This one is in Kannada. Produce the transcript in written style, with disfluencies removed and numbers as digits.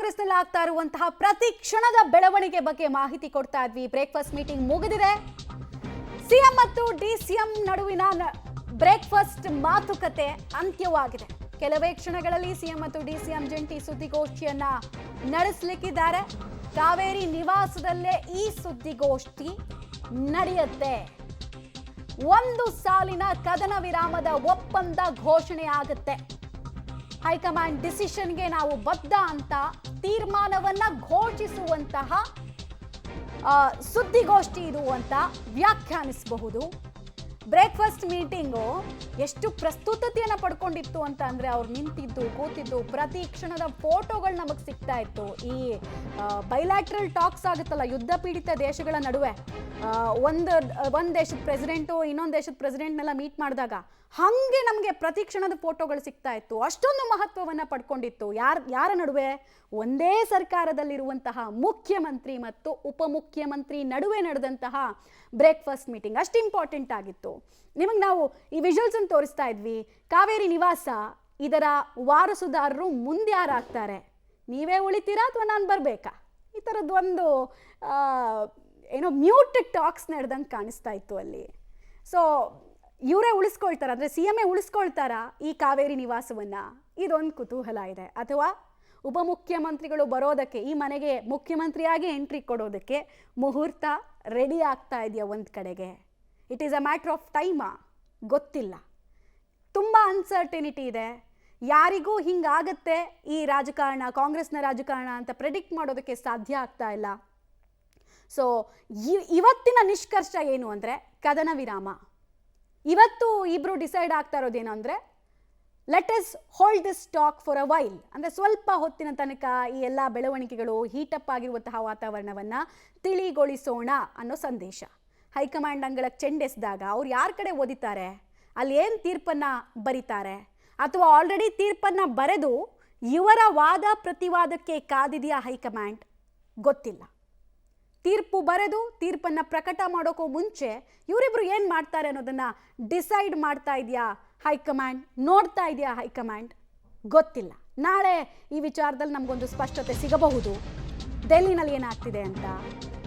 ಕಾಂಗ್ರೆಸ್ನಲ್ಲಿ ಆಗ್ತಾ ಇರುವಂತಹ ಪ್ರತಿ ಕ್ಷಣದ ಬೆಳವಣಿಗೆ ಬಗ್ಗೆ ಮಾಹಿತಿ ಕೊಡ್ತಾ ಇದ್ವಿ. ಬ್ರೇಕ್ಫಾಸ್ಟ್ ಮೀಟಿಂಗ್ ಮುಗಿದಿದೆ. ಸಿಎಂ ಮತ್ತು ಡಿಸಿಎಂ ನಡುವಿನ ಬ್ರೇಕ್ಫಾಸ್ಟ್ ಮಾತುಕತೆ ಅಂತ್ಯವಾಗಿದೆ. ಕೆಲವೇ ಕ್ಷಣಗಳಲ್ಲಿ ಸಿಎಂ ಮತ್ತು ಡಿಸಿಎಂ ಜಂಟಿ ಸುದ್ದಿಗೋಷ್ಠಿಯನ್ನ ನಡೆಸಲಿಕ್ಕಿದ್ದಾರೆ. ಕಾವೇರಿ ನಿವಾಸದಲ್ಲೇ ಈ ಸುದ್ದಿಗೋಷ್ಠಿ ನಡೆಯುತ್ತೆ. ಒಂದು ಸಾಲಿನ ಕದನ ವಿರಾಮದ ಒಪ್ಪಂದ ಘೋಷಣೆ ಆಗುತ್ತೆ. ಹೈಕಮಾಂಡ್ ಡಿಸಿಷನ್ಗೆ ನಾವು ಬದ್ಧ ಅಂತ ತೀರ್ಮಾನವನ್ನ ಘೋಷಿಸುವಂತಹ ಸುದ್ದಿಗೋಷ್ಠಿ ಇದು ಅಂತ ವ್ಯಾಖ್ಯಾನಿಸಬಹುದು. ಬ್ರೇಕ್ಫಾಸ್ಟ್ ಮೀಟಿಂಗು ಎಷ್ಟು ಪ್ರಸ್ತುತತೆಯನ್ನು ಪಡ್ಕೊಂಡಿತ್ತು ಅಂತ ಅಂದ್ರೆ ಅವ್ರು ನಿಂತಿದ್ದು ಕೂತಿದ್ದು ಪ್ರತಿ ಕ್ಷಣದ ಫೋಟೋಗಳು ನಮಗೆ ಸಿಗ್ತಾ ಇತ್ತು. ಈ ಬೈಲ್ಯಾಟ್ರಲ್ ಟಾಕ್ಸ್ ಆಗುತ್ತಲ್ಲ ಯುದ್ಧ ಪೀಡಿತ ದೇಶಗಳ ನಡುವೆ, ಒಂದು ದೇಶದ ಪ್ರೆಸಿಡೆಂಟು ಇನ್ನೊಂದು ದೇಶದ ಪ್ರೆಸಿಡೆಂಟ್ನೆಲ್ಲ ಮೀಟ್ ಮಾಡಿದಾಗ ಹಾಗೆ ನಮಗೆ ಪ್ರತಿ ಕ್ಷಣದ ಫೋಟೋಗಳು ಸಿಗ್ತಾ ಇತ್ತು. ಅಷ್ಟೊಂದು ಮಹತ್ವವನ್ನು ಪಡ್ಕೊಂಡಿತ್ತು. ಯಾರ ನಡುವೆ? ಒಂದೇ ಸರ್ಕಾರದಲ್ಲಿರುವಂತಹ ಮುಖ್ಯಮಂತ್ರಿ ಮತ್ತು ಉಪಮುಖ್ಯಮಂತ್ರಿ ನಡುವೆ ನಡೆದಂತಹ ಬ್ರೇಕ್ಫಾಸ್ಟ್ ಮೀಟಿಂಗ್ ಅಷ್ಟು ಇಂಪಾರ್ಟೆಂಟ್ ಆಗಿತ್ತು. ನಿಮಗೆ ನಾವು ಈ ವಿಜುವಲ್ಸ್ ಅನ್ನು ತೋರಿಸ್ತಾ ಇದ್ವಿ. ಕಾವೇರಿ ನಿವಾಸ, ಇದರ ವಾರಸುದಾರರು ಮುಂದೆ ಯಾರಾಗ್ತಾರೆ? ನೀವೇ ಉಳಿತೀರಾ ಅಥವಾ ನಾನು ಬರಬೇಕಾ? ಈ ಥರದ್ದೊಂದು ಏನೋ ಮ್ಯೂಟ್ ಟಾಕ್ಸ್ ನಡೆದಂಗೆ ಕಾಣಿಸ್ತಾ ಇತ್ತು ಅಲ್ಲಿ. ಸೊ ಇವರೇ ಉಳಿಸ್ಕೊಳ್ತಾರ, ಅಂದರೆ ಸಿ ಎಂ ಎ ಉಳಿಸ್ಕೊಳ್ತಾರಾ ಈ ಕಾವೇರಿ ನಿವಾಸವನ್ನು? ಇದೊಂದು ಕುತೂಹಲ ಇದೆ. ಅಥವಾ ಉಪಮುಖ್ಯಮಂತ್ರಿಗಳು ಬರೋದಕ್ಕೆ, ಈ ಮನೆಗೆ ಮುಖ್ಯಮಂತ್ರಿಯಾಗಿ ಎಂಟ್ರಿ ಕೊಡೋದಕ್ಕೆ ಮುಹೂರ್ತ ರೆಡಿ ಆಗ್ತಾ ಇದೆಯಾ ಒಂದು ಕಡೆಗೆ? It is a matter of ಟೈಮಾ? ಗೊತ್ತಿಲ್ಲ. ತುಂಬ ಅನ್ಸರ್ಟಿನಿಟಿ ಇದೆ. ಯಾರಿಗೂ ಹಿಂಗಾಗತ್ತೆ ಈ ರಾಜಕಾರಣ, ಕಾಂಗ್ರೆಸ್ನ ರಾಜಕಾರಣ ಅಂತ ಪ್ರೆಡಿಕ್ಟ್ ಮಾಡೋದಕ್ಕೆ ಸಾಧ್ಯ ಆಗ್ತಾ ಇಲ್ಲ. ಸೊ ಇವತ್ತಿನ ನಿಷ್ಕರ್ಷ ಏನು ಅಂದರೆ ಕದನ ವಿರಾಮ. ಇವತ್ತು ಇಬ್ರು ಡಿಸೈಡ್ ಆಗ್ತಾ ಇರೋದೇನು ಅಂದರೆ let us hold this talk for a while. ಅಂದರೆ ಸ್ವಲ್ಪ ಹೊತ್ತಿನ ತನಕ ಈ ಎಲ್ಲ ಬೆಳವಣಿಗೆಗಳು, ಹೀಟಪ್ ಆಗಿರುವಂತಹ ವಾತಾವರಣವನ್ನು ತಿಳಿಗೊಳಿಸೋಣ ಅನ್ನೋ ಸಂದೇಶ. ಹೈಕಮಾಂಡ್ ಅಂಗಳಕ್ಕೆ ಚೆಂಡೆಸ್ದಾಗ ಅವ್ರು ಯಾರ ಕಡೆ ಓದಿತಾರೆ? ಅಲ್ಲಿ ಏನು ತೀರ್ಪನ್ನು ಬರೀತಾರೆ? ಅಥವಾ ಆಲ್ರೆಡಿ ತೀರ್ಪನ್ನು ಬರೆದು ಇವರ ವಾದ ಪ್ರತಿವಾದಕ್ಕೆ ಕಾದಿದೆಯಾ ಹೈಕಮಾಂಡ್? ಗೊತ್ತಿಲ್ಲ. ತೀರ್ಪು ಬರೆದು ತೀರ್ಪನ್ನು ಪ್ರಕಟ ಮಾಡೋಕ್ಕೂ ಮುಂಚೆ ಇವರಿಬ್ರು ಏನು ಮಾಡ್ತಾರೆ ಅನ್ನೋದನ್ನು ಡಿಸೈಡ್ ಮಾಡ್ತಾ ಇದೆಯಾ ಹೈಕಮಾಂಡ್? ನೋಡ್ತಾ ಇದೆಯಾ ಹೈಕಮಾಂಡ್? ಗೊತ್ತಿಲ್ಲ. ನಾಳೆ ಈ ವಿಚಾರದಲ್ಲಿ ನಮಗೊಂದು ಸ್ಪಷ್ಟತೆ ಸಿಗಬಹುದು. ಡೆಲ್ಲಿನಲ್ಲಿ ಏನಾಗ್ತಿದೆ ಅಂತ.